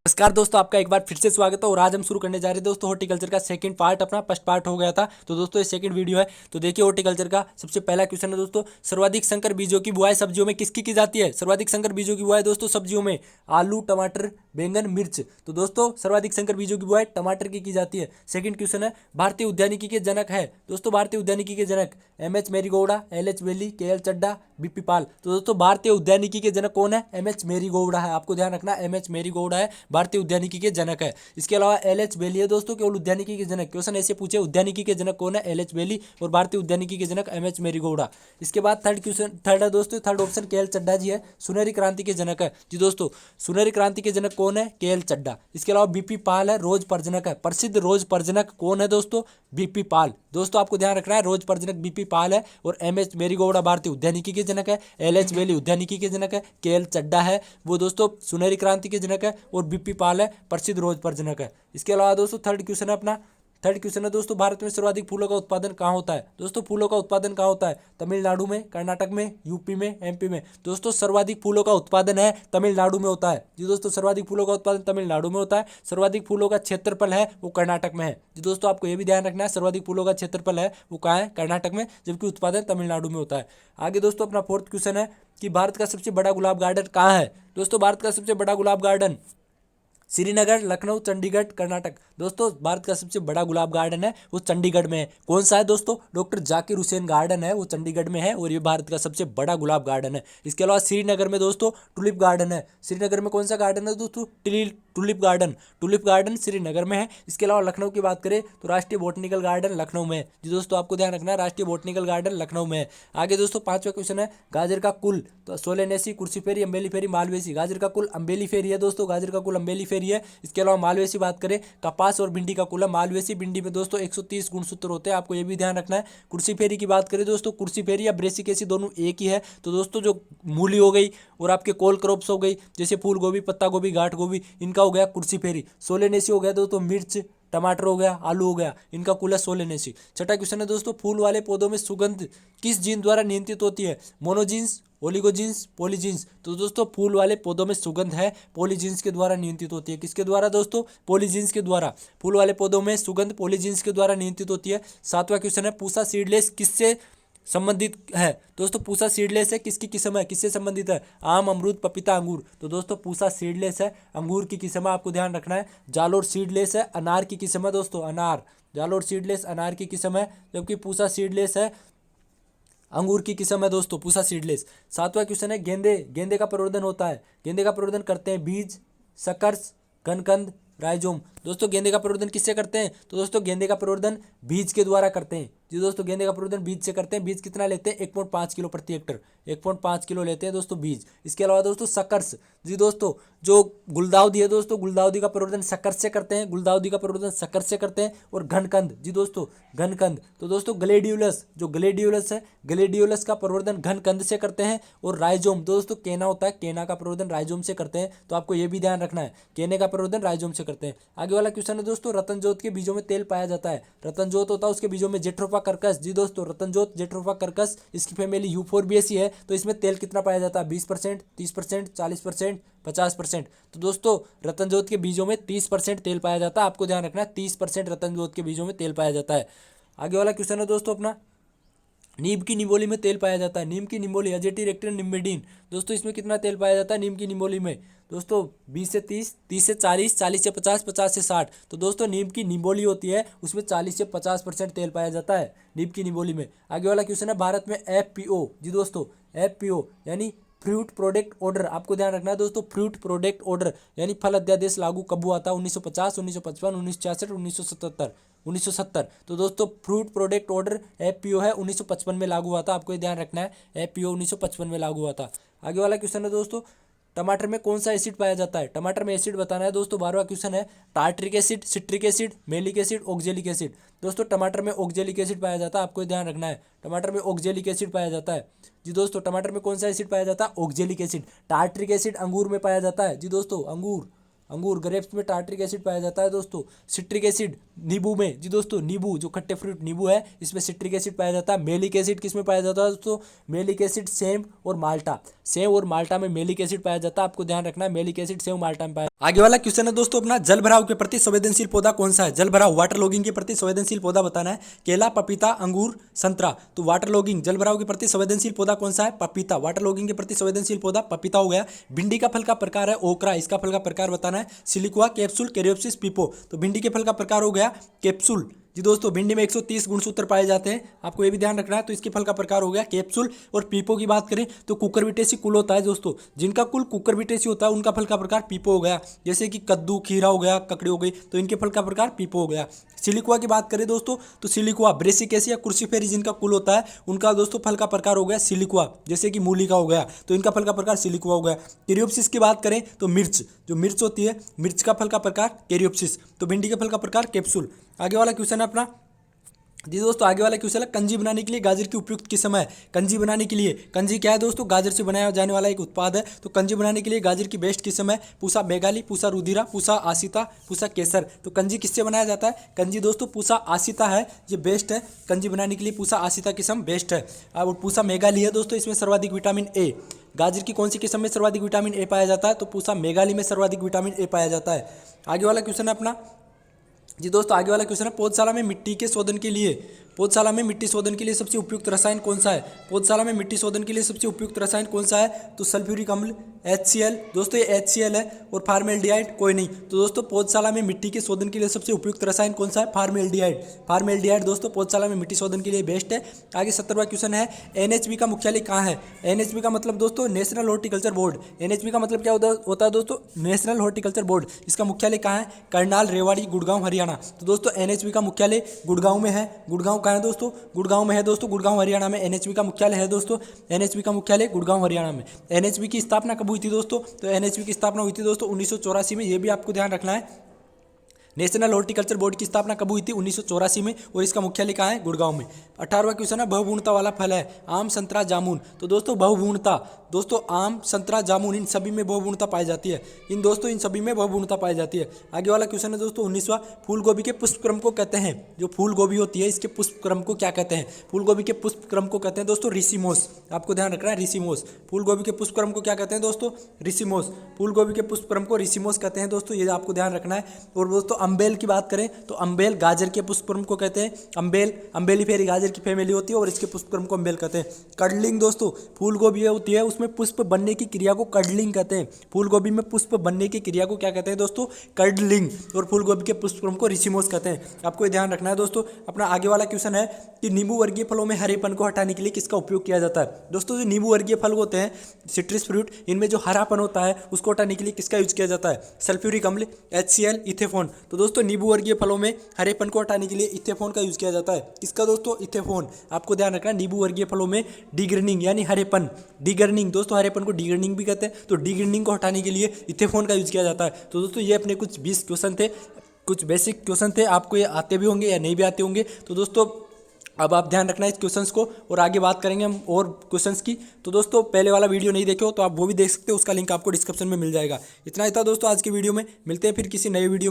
नमस्कार दोस्तों, आपका एक बार फिर से स्वागत है। और आज हम शुरू करने जा रहे हैं दोस्तों हॉर्टिकल्चर का सेकंड पार्ट। अपना फर्स्ट पार्ट हो गया था, तो दोस्तों ये सेकंड वीडियो है। तो देखिए हॉर्टिकल्चर का सबसे पहला क्वेश्चन है दोस्तों, सर्वाधिक संकर बीजों की बुआई सब्जियों में किसकी की जाती है। सर्वाधिक संकर बीजों की बुआई दोस्तों सब्जियों में आलू, टमाटर, बैंगन, मिर्च। तो दोस्तों सर्वाधिक संकर बीजों की बुआई टमाटर की जाती है। सेकंड क्वेश्चन है, भारतीय उद्यानिकी के जनक है। दोस्तों भारतीय उद्यानिकी के जनक एम.एच. मेरीगोड़ा, एल.एच. बेली, के.एल. चड्ढा, बी.पी. पाल। तो दोस्तों भारतीय उद्यानिकी के जनक कौन है? एम.एच. मेरीगोड़ा है। आपको ध्यान रखना, एम.एच. मेरीगोड़ा है भारतीय उद्यानिकी के जनक है। इसके अलावा एल.एच. बेली है दोस्तों केवल उद्यानिकी के जनक। क्वेश्चन ऐसे पूछे, उद्यानिकी के जनक कौन है? एल.एच. बेली। और भारतीय उद्यानिकी के जनक एम.एच. मेरीगोड़ा। इसके बाद थर्ड क्वेश्चन, थर्ड है दोस्तों, थर्ड ऑप्शन के.एल. चड्ढा जी है, सुनहरी क्रांति के जनक है। जी दोस्तों सुनहरी क्रांति के जनक कौन है? के.एल. चड्ढा। इसके अलावा बी.पी. पाल है, रोज प्रजनक है। प्रसिद्ध रोज प्रजनक कौन है दोस्तों? बी.पी. पाल। दोस्तों आपको ध्यान रखना है, रोज प्रजनक बी.पी. पाल है। और एम.एच. मेरीगोड़ा भारतीय उद्यानिकी के जनक है, एल.एच. बेली उद्यानिकी के जनक है, के.एल. चड्ढा है वो दोस्तों सुनहरी क्रांति के जनक है, और बी.पी. पाल है प्रसिद्ध रोज प्रजनक है। इसके अलावा दोस्तों थर्ड क्वेश्चन है अपना, थर्ड क्वेश्चन है दोस्तों, भारत में सर्वाधिक फूलों का उत्पादन कहाँ होता है। दोस्तों फूलों का उत्पादन कहाँ होता है? तमिलनाडु में, कर्नाटक में, यूपी में, एमपी में। दोस्तों सर्वाधिक फूलों का उत्पादन है तमिलनाडु में होता है। जी दोस्तों सर्वाधिक फूलों का उत्पादन तमिलनाडु में होता है। सर्वाधिक फूलों का क्षेत्रफल है वो कर्नाटक में है। जी दोस्तों आपको ये भी ध्यान रखना है, सर्वाधिक फूलों का क्षेत्रफल है वो कहाँ है? कर्नाटक में, जबकि उत्पादन तमिलनाडु में होता है। आगे दोस्तों अपना फोर्थ क्वेश्चन है कि भारत का सबसे बड़ा गुलाब गार्डन कहाँ है। दोस्तों भारत का सबसे बड़ा गुलाब गार्डन श्रीनगर, लखनऊ, चंडीगढ़, कर्नाटक। दोस्तों भारत का सबसे बड़ा गुलाब गार्डन है वो चंडीगढ़ में है। कौन सा है दोस्तों? डॉक्टर जाकिर हुसैन गार्डन है, वो चंडीगढ़ में है, और ये भारत का सबसे बड़ा गुलाब गार्डन है। इसके अलावा श्रीनगर में दोस्तों टुलिप गार्डन है। श्रीनगर में कौन सा गार्डन है दोस्तों? Tulip garden. Tulip garden Srinagar में है। इसके अलावा लखनऊ की बात करें तो राष्ट्रीय बोटनिकल गार्डन लखनऊ में है। जी दोस्तों आपको ध्यान रखना है, राष्ट्रीय बोटनिकल गार्डन लखनऊ में है। आगे दोस्तों पांचवा क्वेश्चन है, गाजर का कुल तो सोलेनेसी, कुर्सीफेरी, अम्बेलीफेरी, मालवेसी। गाजर का कुल अम्बेलीफेरी है दोस्तों, गाजर का कुल अम्बेलीफेरी है। इसके अलावा मालवेसी बात करें, कपास और भिंडी का कुल है मालवेसी। भिंडी में दोस्तों 130 गुणसूत्र होते हैं, आपको ये भी ध्यान रखना है। कुर्सीफेरी की बात करें दोस्तों, कुर्सीफेरी या ब्रेसिकेसी दोनों एक ही है। तो दोस्तों जो मूली हो गई और आपके कोल क्रॉप्स हो गई, जैसे फूल गोभी, पत्ता गोभी, गांठ गोभी, इनका हो गया कुर्सीफेरी। सोलेनेसी हो गया दोस्तों मिर्च, टमाटर हो गया, आलू हो गया, इनका कुल है सोलेनेसी। छठा क्वेश्चन है दोस्तों, फूल वाले पौधों में सुगंध किस जीन द्वारा नियंत्रित होती है? मोनोजीन्स, ओलिगोजीन्स, पॉलीजीन्स। तो दोस्तों फूल वाले पौधों में सुगंध है पॉलीजीन्स के द्वारा नियंत्रित होती है। किसके द्वारा दोस्तों? पॉलीजीन्स के द्वारा। फूल वाले पौधों में सुगंध पॉलीजीन्स के द्वारा नियंत्रित होती है। सातवां क्वेश्चन है, पूसा सीडलेस किससे संबंधित है? दोस्तों पूसा सीडलेस है किसकी किस्म है, किससे संबंधित है? आम, अमरूद, पपीता, अंगूर। तो दोस्तों पूसा सीडलेस है अंगूर की किस्म है, आपको ध्यान रखना है। जालोर सीडलेस है अनार की किस्म है दोस्तों, अनार। जालोर सीडलेस अनार की किस्म है, जबकि पूसा सीडलेस है अंगूर की किस्म है दोस्तों, पूसा सीडलेस। सातवां क्वेश्चन है, गेंदे, गेंदे का प्रवर्धन होता है, गेंदे का प्रवर्धन करते हैं बीज, सकर्स, घनकंद, राइजोम। दोस्तों गेंदे का प्रवर्धन किससे करते हैं? तो दोस्तों गेंदे का प्रवर्धन बीज के द्वारा करते हैं। जी दोस्तों गेंदे का प्रवर्धन बीज से करते हैं। बीज कितना लेते हैं? 1.5 किलो प्रति हेक्टर, 1.5 किलो लेते हैं दोस्तों बीज। इसके अलावा दोस्तों सकर्स, जी दोस्तों जो गुलदाउदी है दोस्तों, गुलदाउदी का प्रवर्धन सकर्स से करते हैं, गुलदाउदी का प्रवर्धन सकर्स से करते हैं। और घनकंद, जी दोस्तों घनकंद, तो दोस्तों ग्लेडियोलस, जो ग्लेडियोलस है, ग्लेडियोलस का प्रवर्धन घनकंद से करते हैं। और राइजोम दोस्तों केना होता है, केना का प्रवर्धन राइजोम से करते हैं। तो आपको ये भी ध्यान रखना है, केने का प्रवर्धन राइजोम से करते हैं। आगे वाला क्वेश्चन है दोस्तों, रतनजोत के बीजों में तेल पाया जाता है। रतनजोत होता है उसके बीजों में जेट्रोफा कर्कस। जी दोस्तों रतनजोत जेट्रोफा कर्कस, इसकी फैमिली यूफोरबिएसी है। तो इसमें तेल कितना पाया जाता है? 20%, 30%, 40%, 50%। तो दोस्तों रतनजोत के बीजों में 30% तेल पाया जाता है, आपको ध्यान रखना है 30% रतनजोत के बीजों में तेल पाया जाता है। आगे वाला क्वेश्चन है दोस्तों अपना, नीम की निमोली में तेल पाया जाता है। नीम की निमोली अजेटिरेक्टिन निम्बेडिन, दोस्तों इसमें कितना तेल पाया जाता है नीम की निमोली में? दोस्तों 20 से 30, 30 से 40, 40 से 50, 50 से 60। तो दोस्तों नीम की निमोली होती है उसमें 40 से 50% तेल पाया जाता है नीम की निमोली में। आगे वाला क्वेश्चन है, भारत में एफपीओ, जी दोस्तों एफपीओ यानी फ्रूट प्रोडक्ट ऑर्डर, आपको ध्यान रखना है दोस्तों, फ्रूट प्रोडक्ट ऑर्डर यानी फल अध्यादेश लागू कब हुआ था? 1950, 1955, 1966, 1977, 1970। तो दोस्तों फ्रूट प्रोडक्ट ऑर्डर एफपीओ है 1955 में लागू हुआ था, आपको ये ध्यान रखना है, एफपीओ 1955 में लागू हुआ था। आगे वाला क्वेश्चन है दोस्तों, टमाटर में कौन सा एसिड पाया जाता है? टमाटर में एसिड बताना है दोस्तों। 12वां क्वेश्चन है, tartaric acid, citric acid, malic acid, oxalic acid. दोस्तों टमाटर में ऑक्जेलिक एसिड पाया जाता है, आपको ध्यान रखना है, टमाटर में ऑक्जेलिक एसिड पाया जाता है। जी दोस्तों टमाटर में कौन सा एसिड पाया जाता है? Oxalic acid. टार्ट्रिक एसिड अंगूर में पाया जाता है। जी दोस्तों अंगूर, अंगूर, ग्रेप्स में टार्ट्रिक एसिड पाया जाता है दोस्तों। सिट्रिक एसिड नींबू में, जी दोस्तों नींबू जो खट्टे फ्रूट नींबू है इसमें सिट्रिक एसिड पाया जाता है। मेलिक एसिड किस में पाया जाता है दोस्तों? मेलिक एसिड सेम और माल्टा, सेव और माल्टा में मेलिक एसिड पाया जाता है। आपको ध्यान रखना है मेलिक एसिड सेव माल्टा में पाया। आगे वाला क्वेश्चन है दोस्तों अपना, जल भराव के प्रति संवेदनशील पौधा कौन सा है? जल भराव वाटर लॉगिंग के प्रति संवेदनशील पौधा बताना है। केला, पपीता, अंगूर, संतरा। तो वाटर लॉगिंग जल भराव के प्रति संवेदनशील पौधा कौन सा है? पपीता। वाटर लॉगिंग के प्रति संवेदनशील पौधा पपीता हो गया। भिंडी का फल का प्रकार है ओकरा, इसका फल का प्रकार बताना है। Siliqua, capsule, caryopsis, pepo. तो भिंडी के फल का प्रकार हो गया कैप्सूल। जी दोस्तों भिंडी में 130 गुणसूत्र पाए जाते हैं, आपको ये भी ध्यान रखना है। तो इसके फल का प्रकार हो गया कैप्सूल। और पीपो की बात करें तो कुकुरबिटेसी कुल होता है दोस्तों, जिनका कुल कुकुरबिटेसी होता है उनका फल का प्रकार पीपो हो गया। जैसे कि कद्दू, खीरा हो गया, ककड़ी हो गई, तो इनके फल का प्रकार पीपो हो गया। सिलिकुआ की बात करें दोस्तों तो सिलिकुआ, ब्रेसिकेसी या क्रूसीफेरी जिनका कुल होता है उनका दोस्तों फल का प्रकार हो गया सिलिकुआ। जैसे कि मूली का हो गया तो इनका फल का प्रकार सिलिकुआ हो गया। कैरियोप्सिस की बात करें तो मिर्च, जो मिर्च होती है मिर्च का फल का प्रकार कैरियोप्सिस। तो भिंडी के फल का प्रकार कैप्सूल। आगे वाला क्वेश्चन है अपना, जी दोस्तों आगे वाला क्वेश्चन है, कंजी बनाने के लिए गाजर की उपयुक्त किस्म है? कंजी बनाने के लिए, कंजी क्या है दोस्तों? गाजर से बनाया जाने वाला एक उत्पाद है। तो कंजी बनाने के लिए गाजर की बेस्ट किस्म है पूसा मेघाली, पूसा रुधिरा, पूसा आसिता, पूसा केसर। तो कंजी किससे बनाया जाता है? कंजी दोस्तों पूसा आसिता है, ये बेस्ट है कंजी बनाने के लिए। पूसा आसिता किस्म बेस्ट है। और पूसा मेघाली है दोस्तों, इसमें सर्वाधिक विटामिन ए। गाजर की कौन सी किस्म में सर्वाधिक विटामिन ए पाया जाता है? तो पूसा मेघाली में सर्वाधिक विटामिन ए पाया जाता है। आगे वाला क्वेश्चन है अपना, जी दोस्तों आगे वाला क्वेश्चन है, पौधशाला में मिट्टी के शोधन के लिए, पौधशाला में मिट्टी शोधन के लिए सबसे उपयुक्त रसायन कौन सा है? पौधशाला में मिट्टी शोधन के लिए सबसे उपयुक्त रसायन कौन सा है? तो सल्फ्यूरिक अम्ल, HCl। दोस्तों ये HCl है। और फार्मेल्डिहाइड कोई नहीं। तो दोस्तों पौधशाला में मिट्टी के शोधन के लिए सबसे उपयुक्त रसायन कौन सा है? फार्मेल्डिहाइड। फार्मेल्डिहाइड दोस्तों पौधशाला में मिट्टी शोधन के लिए बेस्ट है। आगे 17वां क्वेश्चन है, NHB का मुख्यालय कहाँ है? NHB का मतलब दोस्तों नेशनल हॉर्टिकल्चर बोर्ड। NHB का मतलब क्या होता है दोस्तों? National horticulture board. इसका मुख्यालय कहाँ है? करनाल, रेवाड़ी, गुड़गांव, हरियाणा। तो दोस्तों NHB का मुख्यालय गुड़गांव में है। गुड़गांव कहाँ है दोस्तों? गुड़गांव में है दोस्तों, गुड़गांव हरियाणा में NHB का मुख्यालय है दोस्तों। NHB का मुख्यालय गुड़गांव हरियाणा में। NHB की स्थापना कब हुई थी दोस्तों? तो NHB की स्थापना हुई थी दोस्तों 1984 में। ये भी आपको ध्यान रखना है। नेशनल हॉर्टिकल्चर बोर्ड की स्थापना कब हुई थी? 1984 में। और इसका मुख्यालय कहाँ है? गुड़गांव में। 18वां क्वेश्चन है, बहुगुणता वाला फल है? आम, संतरा, जामुन। तो दोस्तों बहुगुणता, दोस्तों आम, संतरा, जामुन इन सभी में बहुगुणता पाई जाती है। इन सभी में बहुगुणता पाई जाती है। आगे वाला क्वेश्चन है दोस्तों 19वां, फूल गोभी के पुष्प क्रम को कहते हैं? जो फूल गोभी होती है इसके पुष्प क्रम को क्या कहते हैं? फूल गोभी के पुष्प क्रम को कहते हैं दोस्तों रिसिमोस। आपको ध्यान रखना है रिसिमोस। फूल गोभी के पुष्प क्रम को क्या कहते हैं दोस्तों? रिसिमोस। फूल गोभी के पुष्प क्रम को रिसिमोस कहते हैं दोस्तों, ये आपको ध्यान रखना है। और दोस्तों अम्बेल की बात करें तो अम्बेल गाजर के पुष्प क्रम को कहते हैं अम्बेल। अम्बेलिफेरी गाजर की फैमिली होती है और इसके पुष्प क्रम को अम्बेल कहते हैं। कडलिंग दोस्तों, फूल गोभी होती है उसमें पुष्प बनने की क्रिया को कडलिंग कहते हैं। फूल गोभी में पुष्प बनने की क्रिया को क्या कहते हैं दोस्तों? कडलिंग। और फूल गोभी के पुष्प क्रम को रिसिमोस कहते हैं। आपको ये ध्यान रखना है दोस्तों। अपना आगे वाला क्वेश्चन है कि नींबू वर्गीय फलों में हरेपन को हटाने के लिए किसका उपयोग किया जाता है? दोस्तों जो नींबू वर्गीय फल होते हैं सिट्रस फ्रूट, इनमें जो हरापन होता है उसको हटाने के लिए किसका यूज किया जाता है? सल्फ्यूरिक अम्ल, HCl, इथेफोन। तो दोस्तों नींबू वर्गीय फलों में हरेपन को हटाने के लिए इथेफोन का यूज किया जाता है। किसका दोस्तों? इथेफोन। आपको ध्यान रखना है नींबू वर्गीय फलों में डिग्रेनिंग यानी हरेपन, डिग्रेनिंग दोस्तों हरेपन को डिग्रेनिंग भी कहते हैं। तो डिग्रेनिंग को हटाने के लिए इथेफोन का यूज किया जाता है। तो दोस्तों ये अपने कुछ 20 क्वेश्चन थे, कुछ बेसिक क्वेश्चन थे। आपको ये आते भी होंगे या नहीं भी आते होंगे। तो दोस्तों अब आप ध्यान रखना है इस क्वेश्चंस को, और आगे बात करेंगे हम और क्वेश्चंस की। तो दोस्तों पहले वाला वीडियो नहीं देखे हो तो आप वो भी देख सकते हो, उसका लिंक आपको डिस्क्रिप्शन में मिल जाएगा। इतना ही था दोस्तों आज की वीडियो में। मिलते हैं फिर किसी नए वीडियो